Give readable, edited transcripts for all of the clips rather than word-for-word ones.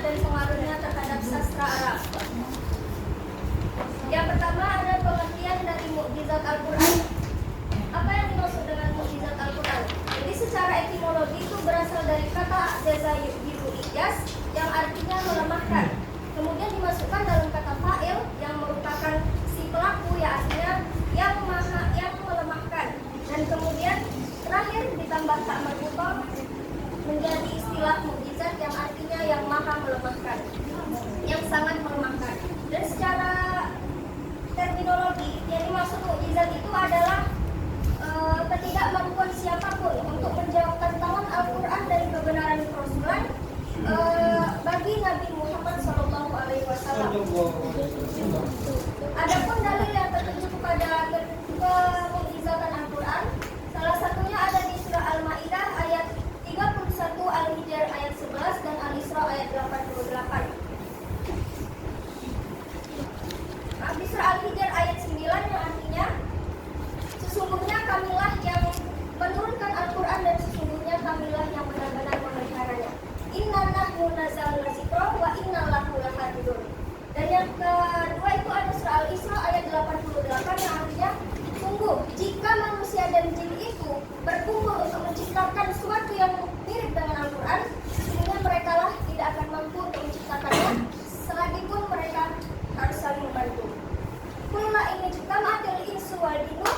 dan pengaruhnya terhadap sastra Arab. Yang pertama ada pengertian dari mukjizat Al-Quran. Apa yang dimaksud dengan mukjizat Al-Quran? Jadi secara etimologi itu berasal dari kata jaza yu'jizu ijaz yang artinya melemahkan. Kemudian dimasukkan dalam kata fa'il yang merupakan si pelaku, ya artinya yang melemahkan. Dan kemudian terakhir ditambah tak marbuthah menjadi istilah mukjizat yang artinya yang maha melemahkan, yang sangat melemahkan. Dan secara terminologi yang dimaksud mukjizat itu adalah ketidakmampuan siapapun untuk menjawab tantangan Al-Quran dari kebenaran kerasulan bagi Nabi Muhammad SAW. Adapun dalil yang tertuju kepada kemukjizatan Al-Quran, salah satunya ada di surah Al-Maidah ayat 31, Al-Hijr ayat 11 dan Al-Isra ayat 88. Di surah Al-Hijr ayat 9 yang artinya sesungguhnya kamilah yang menurunkan Al-Quran dan sesungguhnya kamilah yang benar-benar memeliharanya. Inna nahnu nazzalna dzikra wa inna lahu lahafidun. Dan yang kedua itu ada surah Al-Isra ayat 88 yang artinya sungguh jika manusia dan jin itu berkumpul untuk menciptakan sesuatu yang mirip dengan Al-Quran, sehingga mereka lah tidak akan mampu untuk menciptakannya selagi pun mereka harus saling membantu. Kulla ini jama'atil insu wal jinnu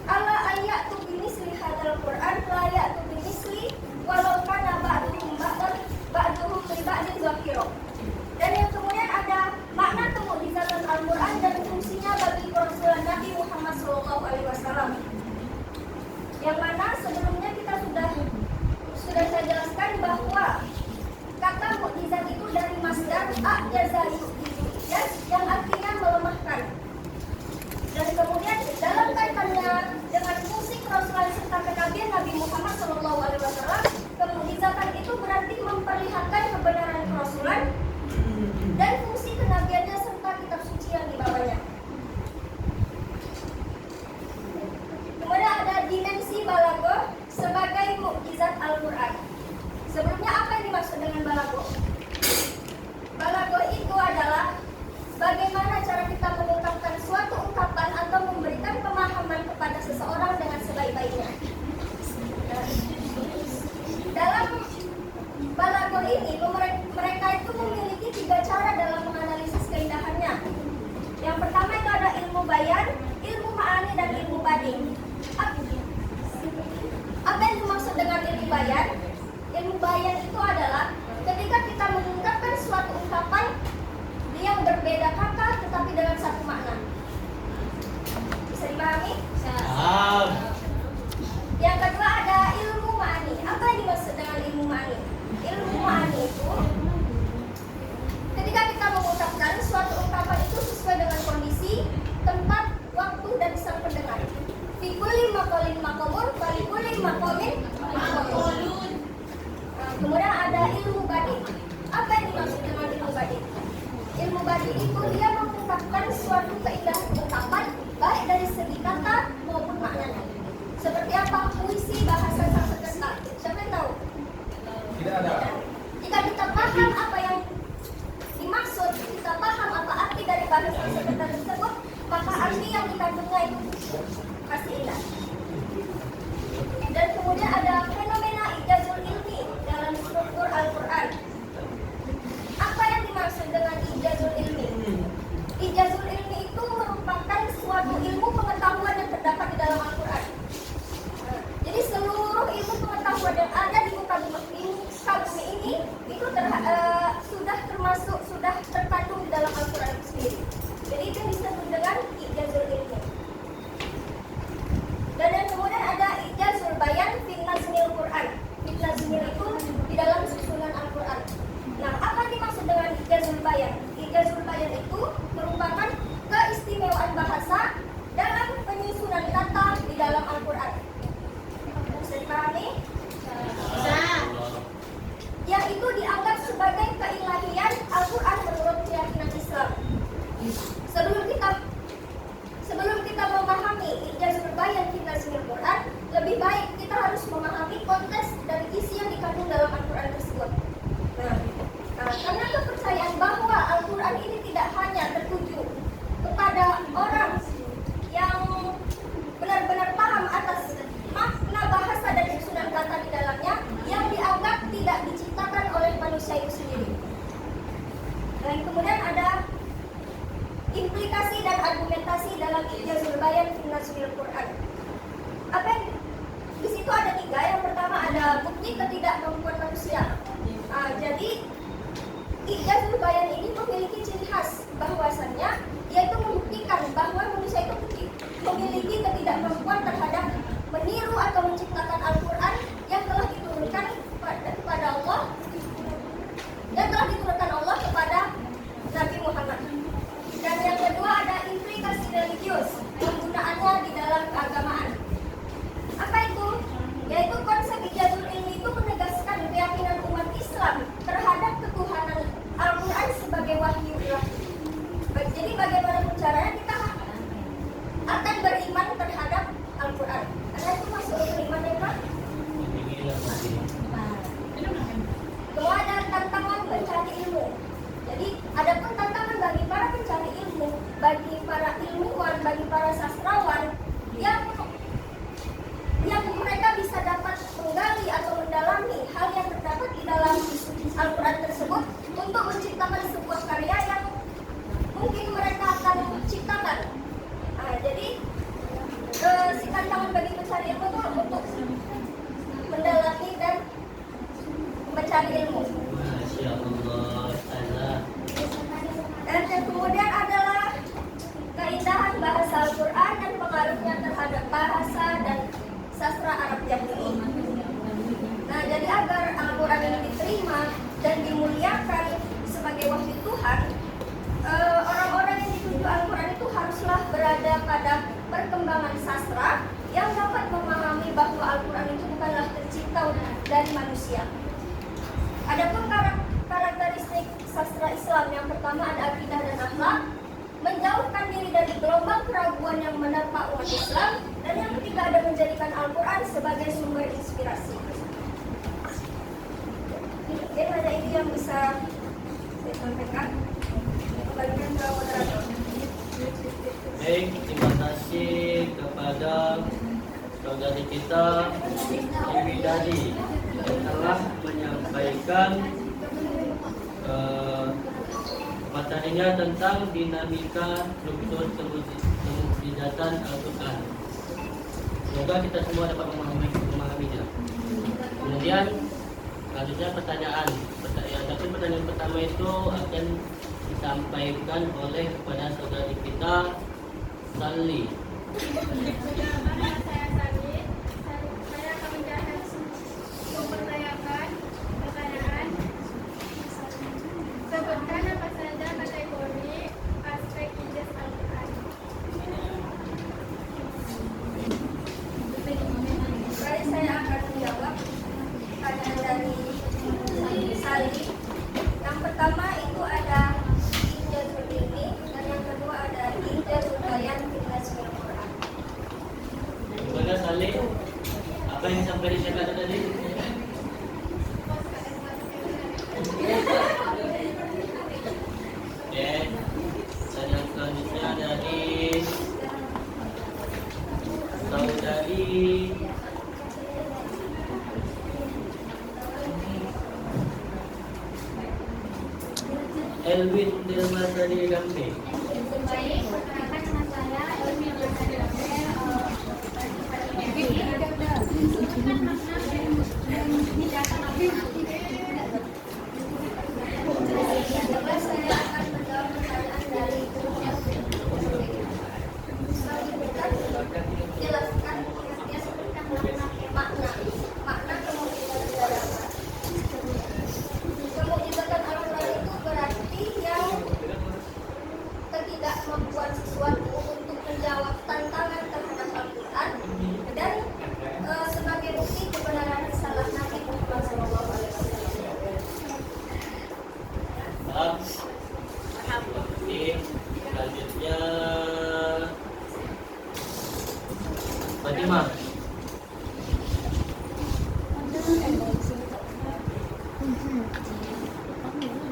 ala ayatu bimisli hadzal Qur'an la ya'tu bimisli walau kana ba'duhum li ba'din dzakira. Dan yang kemudian ada makna kemukjizatan Al-Quran dan fungsinya bagi kerasulan Nabi Muhammad SAW. Yang mana sebelumnya kita sudah saya jelaskan bahwa kata mukjizat itu dari masdar a'jaza yu'jizu ijaz yang artinya melemahkan. Dan kemudian dalam kaitannya dengan fungsi kerasulan serta kenabian Nabi Muhammad SAW, kemukjizatan itu berarti memperlihatkan kebenaran kerasulan dan fungsi kenabiannya serta kitab suci yang dibawanya. Kemudian ada dimensi balaghah sebagai mukjizat Al-Quran. Sebelumnya apa yang dimaksud dengan balaghah? Balaghah itu adalah bagaimana cara kita mengungkapkan suatu ungkapan atau memberikan pemahaman kepada seseorang dengan sebaik-baiknya. Dalam balaghah ini mereka itu memiliki 3 cara dalam menganalisis keindahannya. Yang pertama itu ada ilmu bayan, ilmu ma'ani dan ilmu badi. Apa yang dimaksud dengan ilmu bayan? Ilmu bayan itu adalah ketika kita mengungkapkan suatu ungkapan yang berbeda kata tetapi dengan satu makna. Bisa dipahami? Yang kedua ada ilmu ma'ani. Apa yang dimaksud dengan ilmu ma'ani? Ilmu ma'ani itu ketika kita mengucapkan suatu ungkapan itu sesuai dengan kondisi, tempat, waktu dan sang pendengar. Fi kulli maqalin maqamun, wa li kulli maqamin maqalun. Kemudian ada ilmu badi. Apa yang dimaksud dengan ilmu badi? Ilmu badi itu dia mengungkapkan suatu keindahan ungkapan baik dari segi kata maupun maknanya. Seperti apa? Puisi bahasa Sanskerta. Siapa yang tahu? Tidak ada. Jika kita paham apa yang dimaksud, kita paham apa arti dari bahasa Sanskerta tersebut, maka arti yang kita dengar itu pasti indah. Dan kemudian ada fenomena ijazul ilmi dalam struktur Al-Quran. Apa yang dimaksud dengan ijazul ilmi? Ijazul ilmi itu merupakan suatu ilmu pengetahuan yang terdapat di dalam Al-Quran. Jadi seluruh ilmu pengetahuan yang ada di muka bumi ini itu sudah terkandung di dalam Al-Quran itu sendiri. Jadi itu disebut dengan ijazul ilmi. Dan yang kemudian ada ijazul bayan fi nazmil Quran. tafsir Quran. Apa yang di situ ada 3. Yang pertama ada bukti ketidakmampuan manusia. Jadi ijazul bayan ini memiliki ciri khas bahwasannya yaitu membuktikan bahwa manusia itu memiliki ketidakmampuan terhadap meniru atau menciptakan Al-Quran yang telah diturunkan kepada Allah, yang telah diturunkan Allah kepada Nabi Muhammad. Dan yang kedua ada implikasi religius, penggunaannya di dalam keagamaan. Apa itu? Yaitu konsep ijazul ilmi itu menegaskan keyakinan umat Islam terhadap ketuhanan Al-Quran sebagai wahyu ilahi. Jadi bagaimana caranya kita akan beriman terhadap Al-Quran? Karena itu masuk rukun iman ya Pak. Bahwa ada tantangan mencari ilmu. Jadi ada pun tantangan bagi para pencari ilmu, bagi para ilmuwan, bagi para sastrawan yang mereka bisa dapat menggali atau mendalami hal yang terdapat di dalam Al-Quran tersebut untuk menciptakan sebuah karya yang mungkin mereka akan ciptakan. Jadi si tantangan bagi pencari ilmu itu untuk mendalami dan mencari ilmu. Masya Allah. Dan yang kemudian adalah keindahan bahasa Al-Quran dan pengaruhnya terhadap bahasa dan sastra Arab Jahili. Nah, jadi agar Al-Quran ini diterima dan dimuliakan sebagai wahyu Tuhan, orang-orang yang dituju Al-Quran itu haruslah berada pada perkembangan sastra yang dapat memahami bahwa Al-Quran itu bukanlah tercipta dari manusia. Adapun karakteristik sastra Islam yang pertama ada akidah dan akhlak, menjauhkan diri dari gelombang keraguan yang menerpa umat Islam, dan yang ketiga ada menjadikan Al-Quran sebagai sumber inspirasi. Mungkin hanya itu yang bisa saya sampaikan. Kembalikan ke moderator. Baik, terima kasih kepada saudari kita Iwi Dadi yang telah menyampaikan materinya tentang dinamika struktur kemujizatan Al-Quran. Semoga kita semua dapat memahaminya. Kemudian selanjutnya pertanyaan. Adapun pertanyaan pertama itu akan disampaikan oleh kepada saudari kita Sally. Nama saya Sally. Saya akan mempertanyakan pertanyaan. Sebutkan apa saja kategori aspek ijaz Al-Quran. Baik, saya akan menjawab pertanyaan dari Sally. Yang pertama itu ada ijazul ilmi, dan yang kedua ada ijazul bayan fil nazmil Quran. Kepada Sally, apa yang sampai disampaikan tadi? Oke, dan yang selanjutnya dari saudari Elwin Dilmasari Gambe. Baik, perkenalkan nama saya Elmi Al-Masadi Rambe. Sebutkan makna kemujizatan Al-Quran. Coba saya akan menjawab pertanyaan dari jelaskan makna kemujizatan Al-Quran. Kemujizatan Al-Quran itu berarti yang ketidakmampuan sesuatu untuk menjawab tantangan terhadap Al-Quran dan sebagai bukti kebenaran risalah Nabi Muhammad SAW. Oke, selanjutnya Fatimah.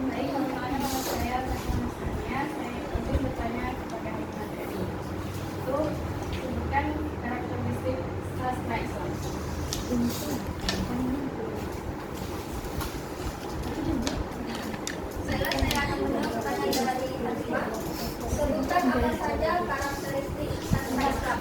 Baik, perkenalkan nama saya Fatimah. Saya ingin bertanya kepada Hikmat Eri. Itu sebutkan karakteristik sastra Islam. Saya akan menjawab pertanyaan dari Fatimah. Sebutkan apa saja karakteristik sastra Islam.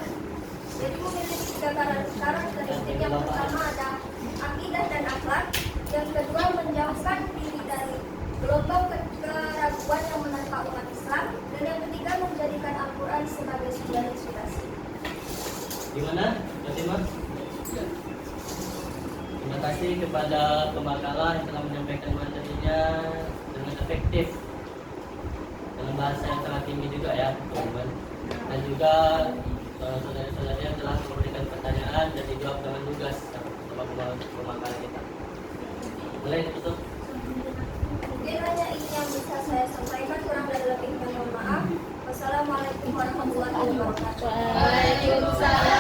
Gimana, Fatimah? Terima kasih kepada pembakala yang telah menyampaikan materinya dengan efektif dalam bahasa yang sangat tinggi juga ya, teman-teman. Dan juga saudara-saudara yang telah memberikan pertanyaan dan dijawab dengan lugas sama pembakala kita. Boleh tutup. Mungkin hanya ini yang bisa saya sampaikan, kurang dan lebih mohon maaf. Wassalamualaikum warahmatullahi wabarakatuh. Waalaikumsalam.